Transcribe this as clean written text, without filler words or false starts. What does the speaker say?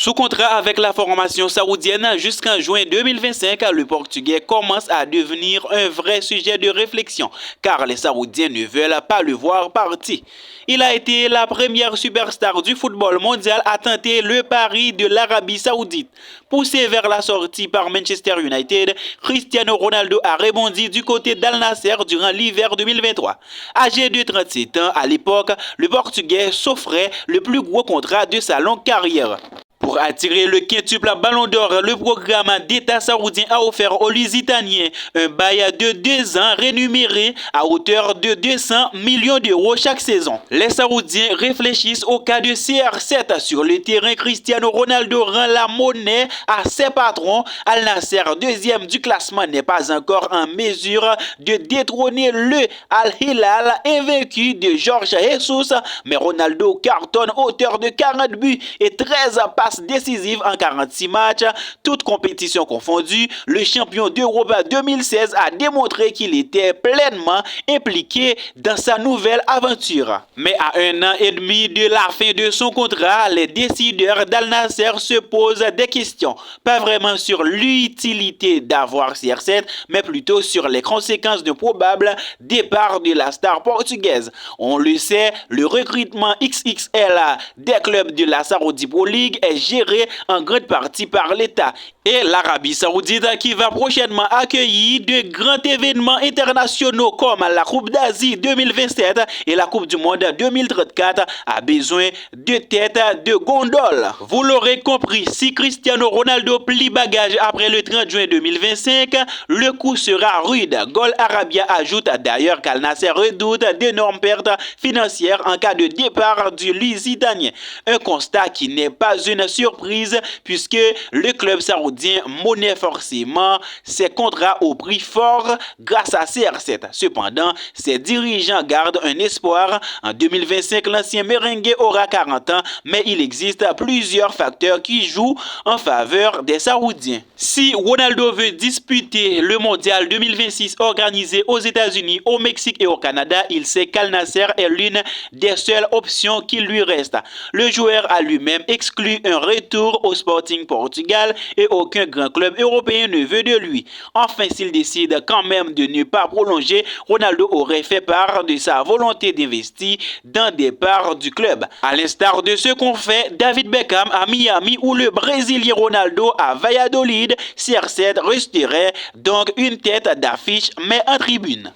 Sous contrat avec la formation saoudienne jusqu'en juin 2025, le Portugais commence à devenir un vrai sujet de réflexion car les Saoudiens ne veulent pas le voir partir. Il a été la première superstar du football mondial à tenter le pari de l'Arabie Saoudite. Poussé vers la sortie par Manchester United, Cristiano Ronaldo a rebondi du côté d'Al Nasser durant l'hiver 2023. Âgé de 37 ans à l'époque, le Portugais s'offrait le plus gros contrat de sa longue carrière. Pour attirer le quintuple ballon d'or, le programme d'État saoudien a offert aux Lusitaniens un bail de 2 ans rémunéré à hauteur de 200 millions d'euros chaque saison. Les Saoudiens réfléchissent au cas de CR7 sur le terrain. Cristiano Ronaldo rend la monnaie à ses patrons. Al Nasser, deuxième du classement, n'est pas encore en mesure de détrôner le Al Hilal invaincu de Jorge Jesus, mais Ronaldo cartonne auteur de 40 buts et 13 passes décisive en 46 matchs, toutes compétitions confondues. Le champion d'Europe 2016 a démontré qu'il était pleinement impliqué dans sa nouvelle aventure. Mais à 1 an et demi de la fin de son contrat, les décideurs d'Al Nasser se posent des questions, pas vraiment sur l'utilité d'avoir CR7, mais plutôt sur les conséquences d'un probable départ de la star portugaise. On le sait, le recrutement XXL des clubs de la Saudi Pro League est géré en grande partie par l'État et l'Arabie Saoudite qui va prochainement accueillir de grands événements internationaux comme la Coupe d'Asie 2027 et la Coupe du Monde 2034 a besoin de têtes de gondole. Vous l'aurez compris, si Cristiano Ronaldo plie bagage après le 30 juin 2025, le coup sera rude. Gol Arabia ajoute d'ailleurs qu'Al Nasser redoute d'énormes pertes financières en cas de départ du Lusitanien. Un constat qui n'est pas une surprise puisque le club saoudien monnaie forcément ses contrats au prix fort grâce à CR7. Cependant, ses dirigeants gardent un espoir. En 2025, l'ancien merengue aura 40 ans, mais il existe plusieurs facteurs qui jouent en faveur des Saoudiens. Si Ronaldo veut disputer le mondial 2026 organisé aux États-Unis, au Mexique et au Canada, il sait qu'Al Nasser est l'une des seules options qui lui restent. Le joueur a lui-même exclu un retour au Sporting Portugal et aucun grand club européen ne veut de lui. Enfin, s'il décide quand même de ne pas prolonger, Ronaldo aurait fait part de sa volonté d'investir dans des parts du club. À l'instar de ce qu'ont fait David Beckham à Miami ou le Brésilien Ronaldo à Valladolid, CR7 resterait donc une tête d'affiche mais en tribune.